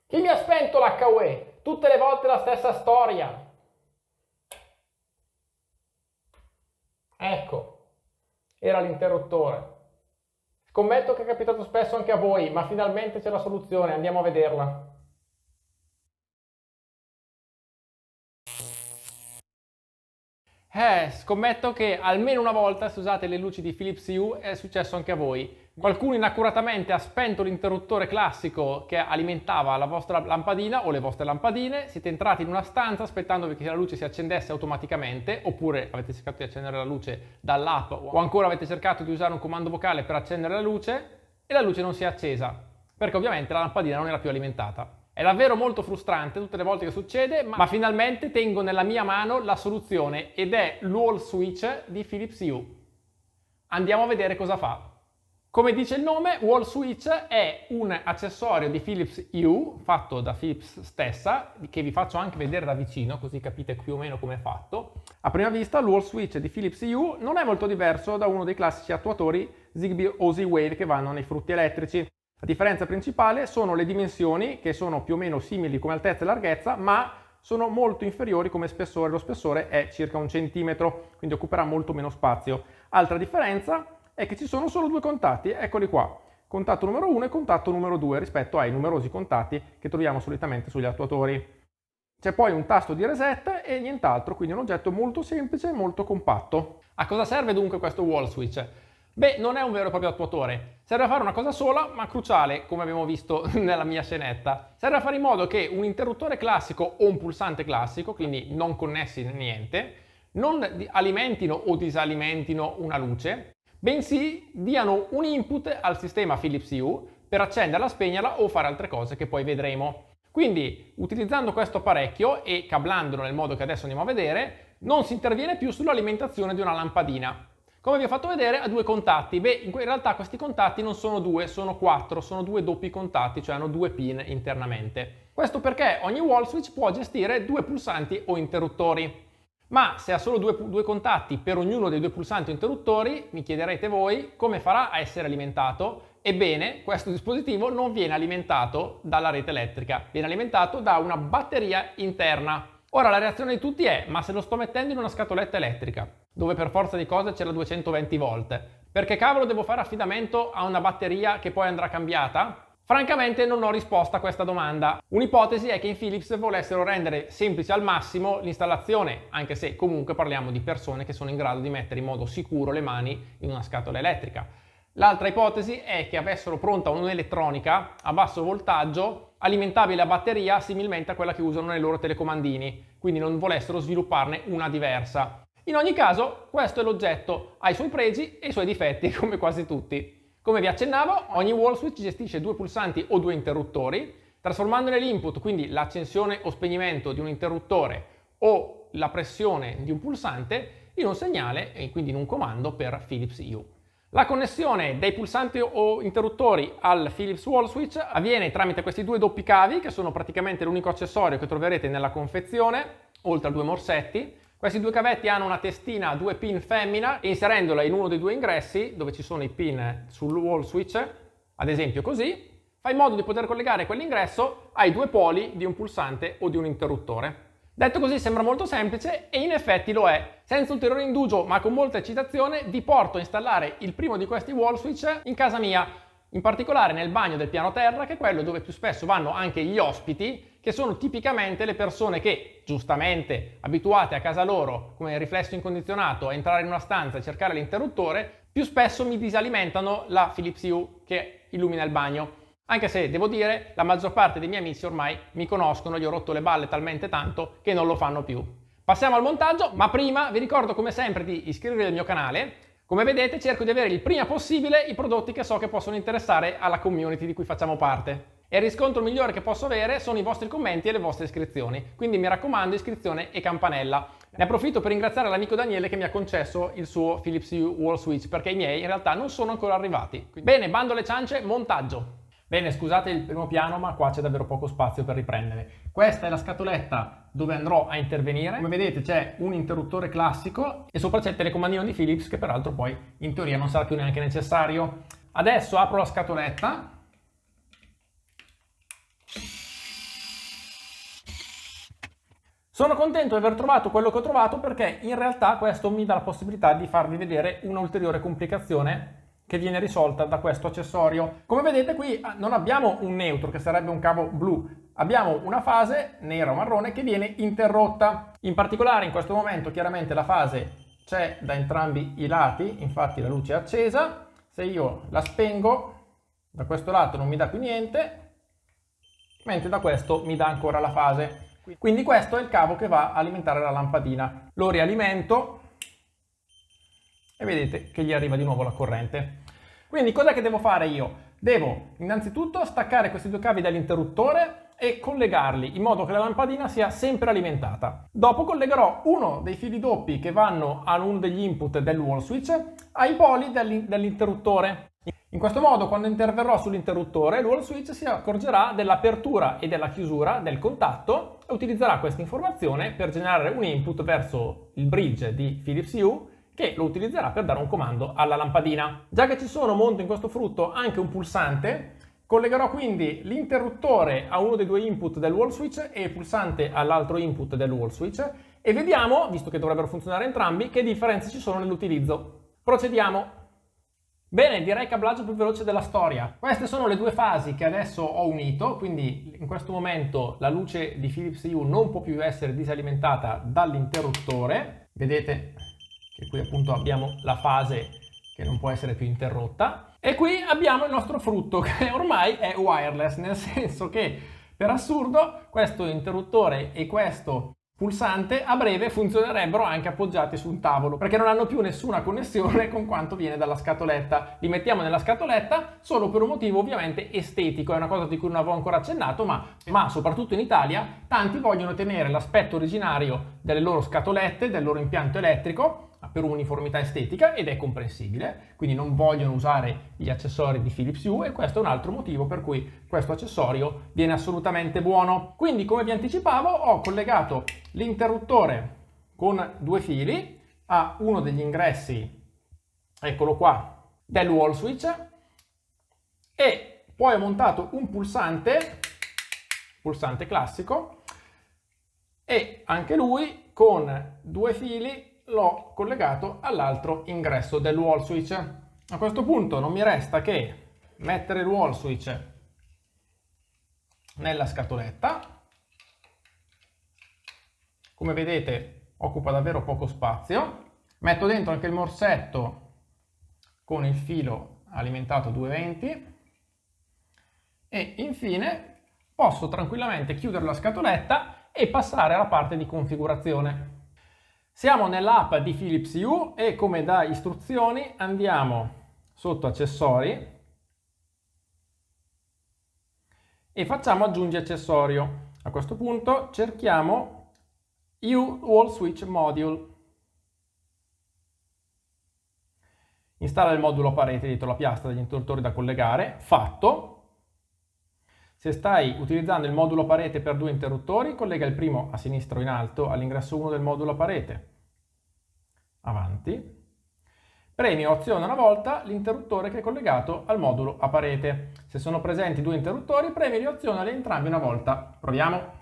Chi mi ha spento l'HUE? Tutte le volte la stessa storia. Ecco, era l'interruttore. Scommetto che è capitato spesso anche a voi, ma finalmente c'è la soluzione, andiamo a vederla. Scommetto che almeno una volta, se usate le luci di Philips Hue, è successo anche a voi. Qualcuno inaccuratamente ha spento l'interruttore classico che alimentava la vostra lampadina o le vostre lampadine, siete entrati in una stanza aspettando che la luce si accendesse automaticamente, oppure avete cercato di accendere la luce dall'app o ancora avete cercato di usare un comando vocale per accendere la luce e la luce non si è accesa, perché ovviamente la lampadina non era più alimentata. È davvero molto frustrante tutte le volte che succede, ma finalmente tengo nella mia mano la soluzione ed è l'Wall Switch di Philips Hue. Andiamo a vedere cosa fa. Come dice il nome, Wall Switch è un accessorio di Philips Hue fatto da Philips stessa, che vi faccio anche vedere da vicino così capite più o meno come è fatto. A prima vista il Wall Switch di Philips Hue non è molto diverso da uno dei classici attuatori Zigbee o Z-Wave che vanno nei frutti elettrici. La differenza principale sono le dimensioni, che sono più o meno simili come altezza e larghezza, ma sono molto inferiori come spessore. Lo spessore è circa 1 centimetro, quindi occuperà molto meno spazio. Altra differenza è che ci sono solo 2 contatti, eccoli qua, contatto numero 1 e contatto numero 2 rispetto ai numerosi contatti che troviamo solitamente sugli attuatori. C'è poi un tasto di reset e nient'altro, quindi un oggetto molto semplice e molto compatto. A cosa serve dunque questo wall switch? Beh, non è un vero e proprio attuatore, serve a fare una cosa sola ma cruciale, come abbiamo visto nella mia scenetta. Serve a fare in modo che un interruttore classico o un pulsante classico, quindi non connessi né niente, non alimentino o disalimentino una luce, bensì diano un input al sistema Philips Hue per accenderla, spegnerla o fare altre cose che poi vedremo. Quindi, utilizzando questo apparecchio e cablandolo nel modo che adesso andiamo a vedere, non si interviene più sull'alimentazione di una lampadina. Come vi ho fatto vedere, ha 2 contatti. Beh, in realtà questi contatti non sono 2, sono 4, sono 2 doppi contatti, cioè hanno 2 pin internamente. Questo perché ogni wall switch può gestire 2 pulsanti o interruttori. Ma se ha solo 2 contatti per ognuno dei 2 pulsanti o interruttori, mi chiederete voi come farà a essere alimentato? Ebbene, questo dispositivo non viene alimentato dalla rete elettrica, viene alimentato da una batteria interna. Ora la reazione di tutti è, ma se lo sto mettendo in una scatoletta elettrica, dove per forza di cose c'è la 220 volt, perché cavolo devo fare affidamento a una batteria che poi andrà cambiata? Francamente non ho risposta a questa domanda. Un'ipotesi è che in Philips volessero rendere semplice al massimo l'installazione, anche se comunque parliamo di persone che sono in grado di mettere in modo sicuro le mani in una scatola elettrica. L'altra ipotesi è che avessero pronta un'elettronica a basso voltaggio alimentabile a batteria similmente a quella che usano nei loro telecomandini, quindi non volessero svilupparne una diversa. In ogni caso, questo è l'oggetto, ha i suoi pregi e i suoi difetti, come quasi tutti. Come vi accennavo, ogni wall switch gestisce 2 pulsanti o 2 interruttori, trasformando nell'input, quindi l'accensione o spegnimento di un interruttore o la pressione di un pulsante, in un segnale e quindi in un comando per Philips Hue. La connessione dei pulsanti o interruttori al Philips Wall Switch avviene tramite questi 2 doppi cavi, che sono praticamente l'unico accessorio che troverete nella confezione, oltre a 2 morsetti. Questi 2 cavetti hanno una testina a 2 pin femmina e inserendola in uno dei 2 ingressi, dove ci sono i pin sul wall switch, ad esempio così, fa in modo di poter collegare quell'ingresso ai 2 poli di un pulsante o di un interruttore. Detto così sembra molto semplice e in effetti lo è. Senza ulteriore indugio ma con molta eccitazione vi porto a installare il primo di questi wall switch in casa mia, in particolare nel bagno del piano terra, che è quello dove più spesso vanno anche gli ospiti, che sono tipicamente le persone che, giustamente abituate a casa loro come riflesso incondizionato a entrare in una stanza e cercare l'interruttore, più spesso mi disalimentano la Philips Hue che illumina il bagno. Anche se, devo dire, la maggior parte dei miei amici ormai mi conoscono, gli ho rotto le balle talmente tanto che non lo fanno più. Passiamo al montaggio, ma prima vi ricordo come sempre di iscrivervi al mio canale. Come vedete cerco di avere il prima possibile i prodotti che so che possono interessare alla community di cui facciamo parte. E il riscontro migliore che posso avere sono i vostri commenti e le vostre iscrizioni, quindi mi raccomando iscrizione e campanella. Ne approfitto per ringraziare l'amico Daniele che mi ha concesso il suo Philips Hue Wall Switch, perché i miei in realtà non sono ancora arrivati. Bene, bando alle ciance, montaggio. Bene, scusate il primo piano, ma qua c'è davvero poco spazio per riprendere. Questa è la scatoletta dove andrò a intervenire. Come vedete c'è un interruttore classico e sopra c'è il telecomandino di Philips che peraltro poi in teoria non sarà più neanche necessario. Adesso apro la scatoletta Sono contento di aver trovato quello che ho trovato perché in realtà questo mi dà la possibilità di farvi vedere un'ulteriore complicazione che viene risolta da questo accessorio. Come vedete qui non abbiamo un neutro che sarebbe un cavo blu, abbiamo una fase nera o marrone che viene interrotta. In particolare in questo momento chiaramente la fase c'è da entrambi i lati, infatti la luce è accesa. Se io la spengo da questo lato non mi dà più niente, mentre da questo mi dà ancora la fase. Quindi questo è il cavo che va a alimentare la lampadina. Lo rialimento e vedete che gli arriva di nuovo la corrente. Quindi cos'è che devo fare io? Devo innanzitutto staccare questi due cavi dall'interruttore e collegarli in modo che la lampadina sia sempre alimentata. Dopo collegherò uno dei fili doppi che vanno a uno degli input del wall switch ai poli dell'interruttore. In questo modo, quando interverrò sull'interruttore, il wall switch si accorgerà dell'apertura e della chiusura del contatto e utilizzerà questa informazione per generare un input verso il bridge di Philips Hue che lo utilizzerà per dare un comando alla lampadina. Già che ci sono, monto in questo frutto anche un pulsante, collegherò quindi l'interruttore a uno dei due input del wall switch e il pulsante all'altro input del wall switch e vediamo, visto che dovrebbero funzionare entrambi, che differenze ci sono nell'utilizzo. Procediamo. Bene, direi il cablaggio più veloce della storia. Queste sono le due fasi che adesso ho unito, quindi in questo momento la luce di Philips Hue non può più essere disalimentata dall'interruttore. Vedete che qui appunto abbiamo la fase che non può essere più interrotta. E qui abbiamo il nostro frutto che ormai è wireless, nel senso che per assurdo questo interruttore e questo pulsante a breve funzionerebbero anche appoggiati su un tavolo perché non hanno più nessuna connessione con quanto viene dalla scatoletta. Li mettiamo nella scatoletta solo per un motivo ovviamente estetico, è una cosa di cui non avevo ancora accennato, ma soprattutto in Italia tanti vogliono tenere l'aspetto originario delle loro scatolette, del loro impianto elettrico per uniformità estetica ed è comprensibile, quindi non vogliono usare gli accessori di Philips Hue e questo è un altro motivo per cui questo accessorio viene assolutamente buono. Quindi come vi anticipavo ho collegato l'interruttore con due fili a uno degli ingressi, eccolo qua, del wall switch e poi ho montato un pulsante classico e anche lui con due fili l'ho collegato all'altro ingresso del wall switch. A questo punto non mi resta che mettere il wall switch nella scatoletta. Come vedete occupa davvero poco spazio. Metto dentro anche il morsetto con il filo alimentato 220 e infine posso tranquillamente chiudere la scatoletta e passare alla parte di configurazione. Siamo nell'app di Philips Hue e come da istruzioni andiamo sotto accessori e facciamo aggiungi accessorio. A questo punto cerchiamo Hue Wall Switch Module. Installa il modulo a parete dietro la piastra degli interruttori da collegare. Fatto. Se stai utilizzando il modulo a parete per due interruttori, collega il primo a sinistra o in alto all'ingresso 1 del modulo a parete. Avanti. Premi o aziona una volta l'interruttore che è collegato al modulo a parete. Se sono presenti due interruttori, premi e azionali entrambi una volta. Proviamo.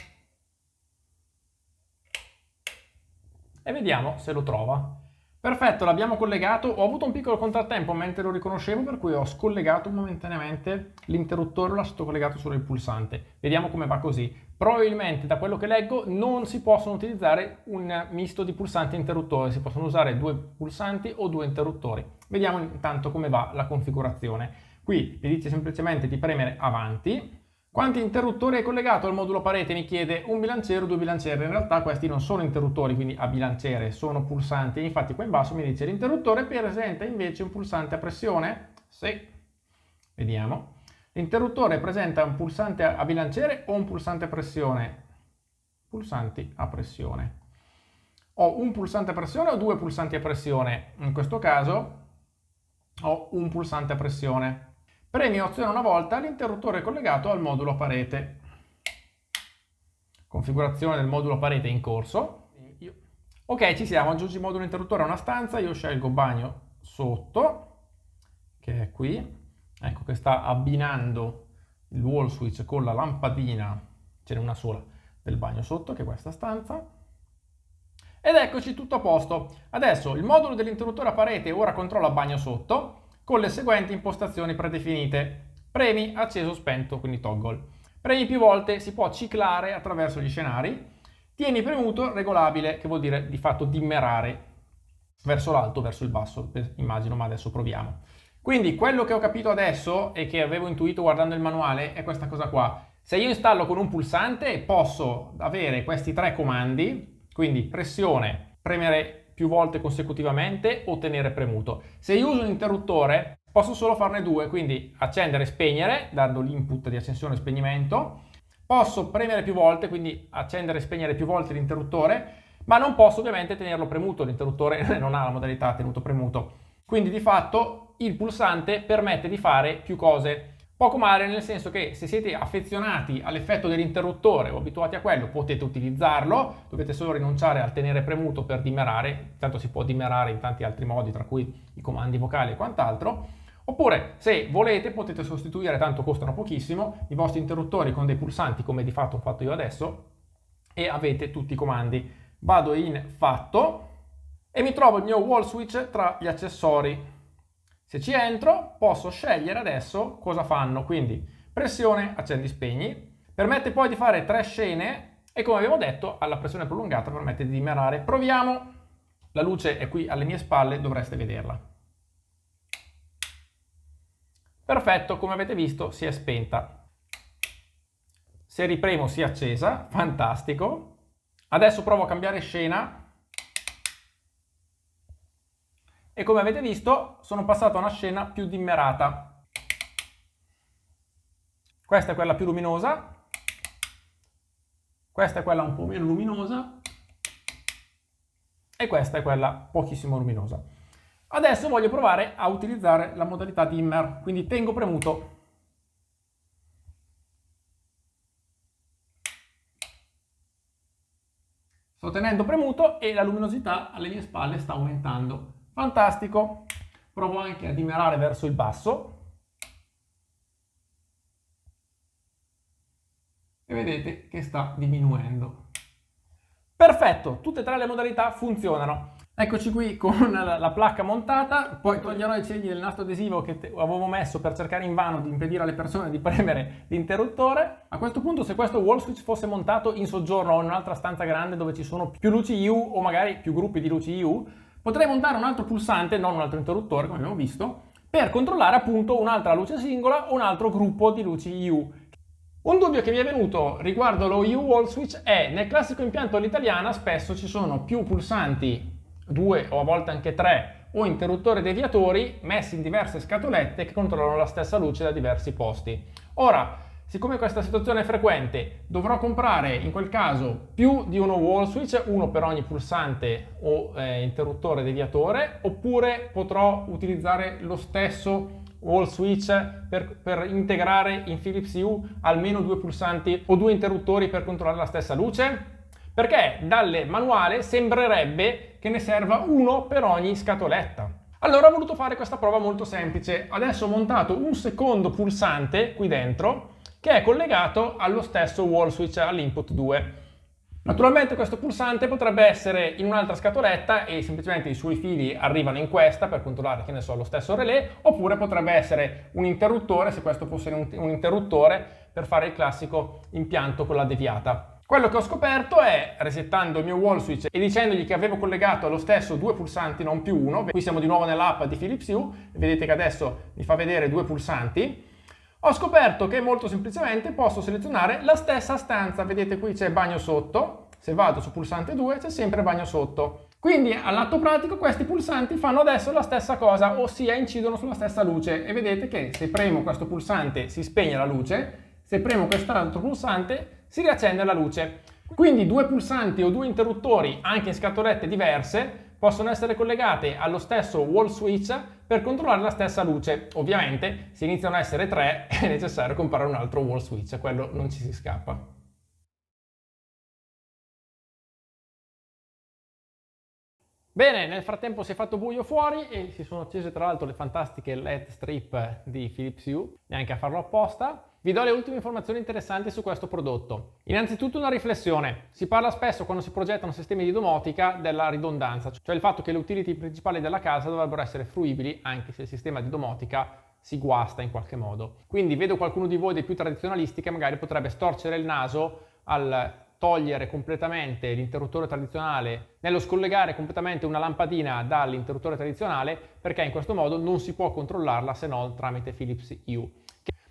E vediamo se lo trova. Perfetto, l'abbiamo collegato. Ho avuto un piccolo contrattempo mentre lo riconoscevo, per cui ho scollegato momentaneamente l'interruttore, l'ho lasciato collegato solo il pulsante. Vediamo come va così. Probabilmente, da quello che leggo, non si possono utilizzare un misto di pulsanti e interruttori, si possono usare due pulsanti o due interruttori. Vediamo intanto come va la configurazione. Qui vi dice semplicemente di premere avanti. Quanti interruttori hai collegato al modulo parete? Mi chiede un bilanciere o due bilanciere. In realtà questi non sono interruttori, quindi a bilanciere, sono pulsanti. Infatti qua in basso mi dice l'interruttore presenta invece un pulsante a pressione? Sì. Vediamo. L'interruttore presenta un pulsante a bilanciere o un pulsante a pressione? Pulsanti a pressione. Ho un pulsante a pressione o due pulsanti a pressione? In questo caso ho un pulsante a pressione. Premi o aziona una volta l'interruttore collegato al modulo a parete. Configurazione del modulo a parete in corso. Ok, ci siamo. Aggiungi modulo interruttore a una stanza. Io scelgo bagno sotto, che è qui. Ecco che sta abbinando il wall switch con la lampadina, ce n'è una sola, del bagno sotto, che è questa stanza. Ed eccoci, tutto a posto. Adesso il modulo dell'interruttore a parete ora controlla bagno sotto con le seguenti impostazioni predefinite. Premi, acceso, spento, quindi toggle. Premi più volte, si può ciclare attraverso gli scenari. Tieni premuto, regolabile, che vuol dire di fatto dimmerare verso l'alto, verso il basso, immagino, ma adesso proviamo. Quindi quello che ho capito adesso e che avevo intuito guardando il manuale è questa cosa qua. Se io installo con un pulsante posso avere questi tre comandi, quindi pressione, premere più volte consecutivamente o tenere premuto. Se io uso un interruttore posso solo farne due, quindi accendere e spegnere, dando l'input di accensione e spegnimento. Posso premere più volte, quindi accendere e spegnere più volte l'interruttore, ma non posso ovviamente tenerlo premuto, l'interruttore non ha la modalità tenuto premuto. Quindi di fatto il pulsante permette di fare più cose. Poco male, nel senso che se siete affezionati all'effetto dell'interruttore o abituati a quello, potete utilizzarlo, dovete solo rinunciare al tenere premuto per dimmerare, tanto si può dimmerare in tanti altri modi, tra cui i comandi vocali e quant'altro. Oppure, se volete, potete sostituire, tanto costano pochissimo, i vostri interruttori con dei pulsanti, come di fatto ho fatto io adesso, e avete tutti i comandi. Vado in fatto e mi trovo il mio wall switch tra gli accessori. Se ci entro posso scegliere adesso cosa fanno, quindi pressione, accendi, spegni, permette poi di fare 3 scene e come abbiamo detto alla pressione prolungata permette di dimmerare. Proviamo, la luce è qui alle mie spalle, dovreste vederla. Perfetto, come avete visto si è spenta. Se ripremo si è accesa, fantastico. Adesso provo a cambiare scena. E come avete visto sono passato a una scena più dimmerata. Questa è quella più luminosa, questa è quella un po' meno luminosa e questa è quella pochissimo luminosa. Adesso voglio provare a utilizzare la modalità dimmer, quindi tengo premuto. Sto tenendo premuto e la luminosità alle mie spalle sta aumentando. Fantastico! Provo anche a dimmerare verso il basso. E vedete che sta diminuendo. Perfetto! Tutte e tre le modalità funzionano. Eccoci qui con la placca montata, poi toglierò i segni del nastro adesivo che avevo messo per cercare invano di impedire alle persone di premere l'interruttore. A questo punto, se questo wall switch fosse montato in soggiorno o in un'altra stanza grande dove ci sono più luci U o magari più gruppi di luci U, potrei montare un altro pulsante, non un altro interruttore come abbiamo visto, per controllare appunto un'altra luce singola o un altro gruppo di luci U. Un dubbio che mi è venuto riguardo lo U-Wall Switch è, nel classico impianto all'italiana spesso ci sono più pulsanti, 2 o a volte anche 3, o interruttori deviatori messi in diverse scatolette che controllano la stessa luce da diversi posti. Ora, siccome questa situazione è frequente, dovrò comprare in quel caso più di uno wall switch, uno per ogni pulsante o interruttore deviatore, oppure potrò utilizzare lo stesso wall switch per integrare in Philips Hue almeno 2 pulsanti o 2 interruttori per controllare la stessa luce? Perché dal manuale sembrerebbe che ne serva uno per ogni scatoletta. Allora ho voluto fare questa prova molto semplice. Adesso ho montato un secondo pulsante qui dentro che è collegato allo stesso wall switch, all'input 2. Naturalmente questo pulsante potrebbe essere in un'altra scatoletta e semplicemente i suoi fili arrivano in questa per controllare, che ne so, lo stesso relè, oppure potrebbe essere un interruttore, se questo fosse un interruttore, per fare il classico impianto con la deviata. Quello che ho scoperto è, resettando il mio wall switch e dicendogli che avevo collegato allo stesso 2 pulsanti, non più uno, qui siamo di nuovo nell'app di Philips Hue, vedete che adesso mi fa vedere 2 pulsanti, ho scoperto che molto semplicemente posso selezionare la stessa stanza, vedete qui c'è bagno sotto, se vado su pulsante 2 c'è sempre bagno sotto. Quindi all'atto pratico questi pulsanti fanno adesso la stessa cosa, ossia incidono sulla stessa luce e vedete che se premo questo pulsante si spegne la luce, se premo quest'altro pulsante si riaccende la luce. Quindi 2 pulsanti o 2 interruttori anche in scatolette diverse possono essere collegate allo stesso wall switch per controllare la stessa luce. Ovviamente se iniziano a essere 3 è necessario comprare un altro wall switch, quello non ci si scappa. Bene, nel frattempo si è fatto buio fuori e si sono accese tra l'altro le fantastiche LED strip di Philips Hue, neanche a farlo apposta. Vi do le ultime informazioni interessanti su questo prodotto. Innanzitutto una riflessione. Si parla spesso quando si progettano sistemi di domotica della ridondanza, cioè il fatto che le utility principali della casa dovrebbero essere fruibili anche se il sistema di domotica si guasta in qualche modo. Quindi vedo qualcuno di voi dei più tradizionalisti che magari potrebbe storcere il naso al togliere completamente l'interruttore tradizionale, nello scollegare completamente una lampadina dall'interruttore tradizionale, perché in questo modo non si può controllarla se non tramite Philips Hue.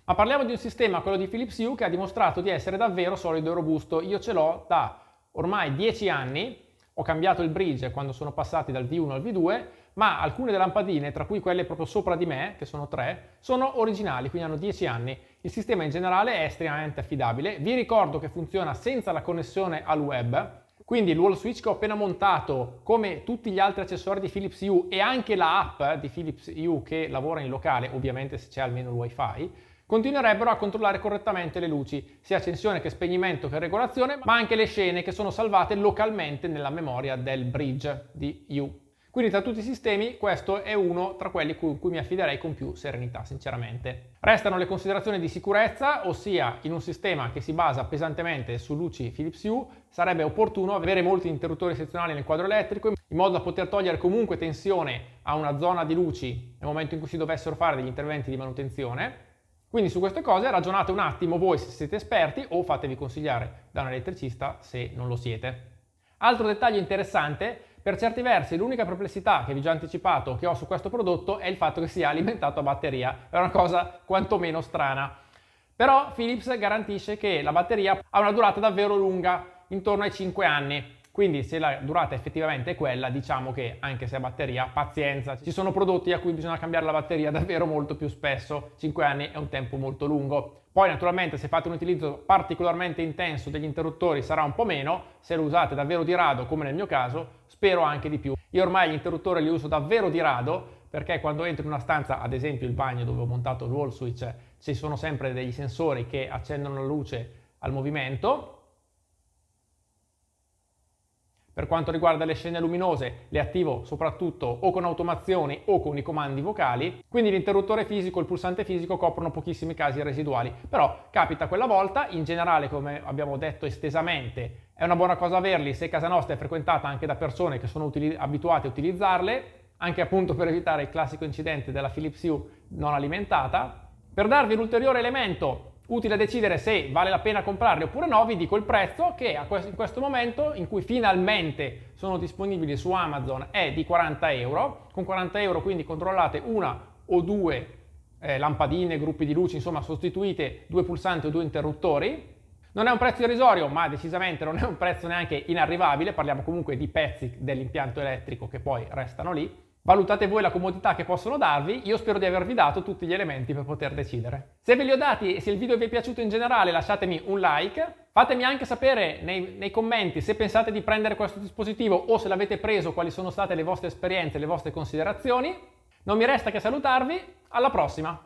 Ma parliamo di un sistema, quello di Philips Hue, che ha dimostrato di essere davvero solido e robusto. Io ce l'ho da ormai 10 anni, ho cambiato il bridge quando sono passati dal V1 al V2, ma alcune delle lampadine, tra cui quelle proprio sopra di me, che sono 3, sono originali, quindi hanno 10 anni. Il sistema in generale è estremamente affidabile. Vi ricordo che funziona senza la connessione al web, quindi il wall switch che ho appena montato, come tutti gli altri accessori di Philips Hue e anche la app di Philips Hue che lavora in locale, ovviamente se c'è almeno il wifi, continuerebbero a controllare correttamente le luci, sia accensione che spegnimento che regolazione, ma anche le scene che sono salvate localmente nella memoria del bridge di Hue. Quindi tra tutti i sistemi questo è uno tra quelli con cui mi affiderei con più serenità, sinceramente. Restano le considerazioni di sicurezza, ossia in un sistema che si basa pesantemente su luci Philips Hue sarebbe opportuno avere molti interruttori sezionali nel quadro elettrico in modo da poter togliere comunque tensione a una zona di luci nel momento in cui si dovessero fare degli interventi di manutenzione. Quindi su queste cose ragionate un attimo voi se siete esperti o fatevi consigliare da un elettricista se non lo siete. Altro dettaglio interessante, per certi versi l'unica perplessità che vi ho già anticipato che ho su questo prodotto è il fatto che sia alimentato a batteria, è una cosa quantomeno strana. Però Philips garantisce che la batteria ha una durata davvero lunga, intorno ai 5 anni. Quindi se la durata effettivamente è quella, diciamo che anche se a batteria, pazienza, ci sono prodotti a cui bisogna cambiare la batteria davvero molto più spesso, 5 anni è un tempo molto lungo. Poi naturalmente se fate un utilizzo particolarmente intenso degli interruttori sarà un po' meno, se lo usate davvero di rado come nel mio caso, spero anche di più. Io ormai gli interruttori li uso davvero di rado perché quando entro in una stanza, ad esempio il bagno dove ho montato il wall switch, ci sono sempre degli sensori che accendono la luce al movimento. Per quanto riguarda le scene luminose, le attivo soprattutto o con automazioni o con i comandi vocali, quindi l'interruttore fisico e il pulsante fisico coprono pochissimi casi residuali, però capita quella volta, in generale come abbiamo detto estesamente, è una buona cosa averli se casa nostra è frequentata anche da persone che sono abituate a utilizzarle, anche appunto per evitare il classico incidente della Philips Hue non alimentata. Per darvi un ulteriore elemento utile decidere se vale la pena comprarli oppure no, vi dico il prezzo che in questo momento in cui finalmente sono disponibili su Amazon è di 40 euro. Con 40 euro quindi controllate una o due lampadine, gruppi di luci, insomma sostituite 2 pulsanti o 2 interruttori. Non è un prezzo irrisorio, ma decisamente non è un prezzo neanche inarrivabile, parliamo comunque di pezzi dell'impianto elettrico che poi restano lì. Valutate voi la comodità che possono darvi, io spero di avervi dato tutti gli elementi per poter decidere. Se ve li ho dati e se il video vi è piaciuto in generale lasciatemi un like, fatemi anche sapere nei commenti se pensate di prendere questo dispositivo o se l'avete preso, quali sono state le vostre esperienze, le vostre considerazioni. Non mi resta che salutarvi, alla prossima!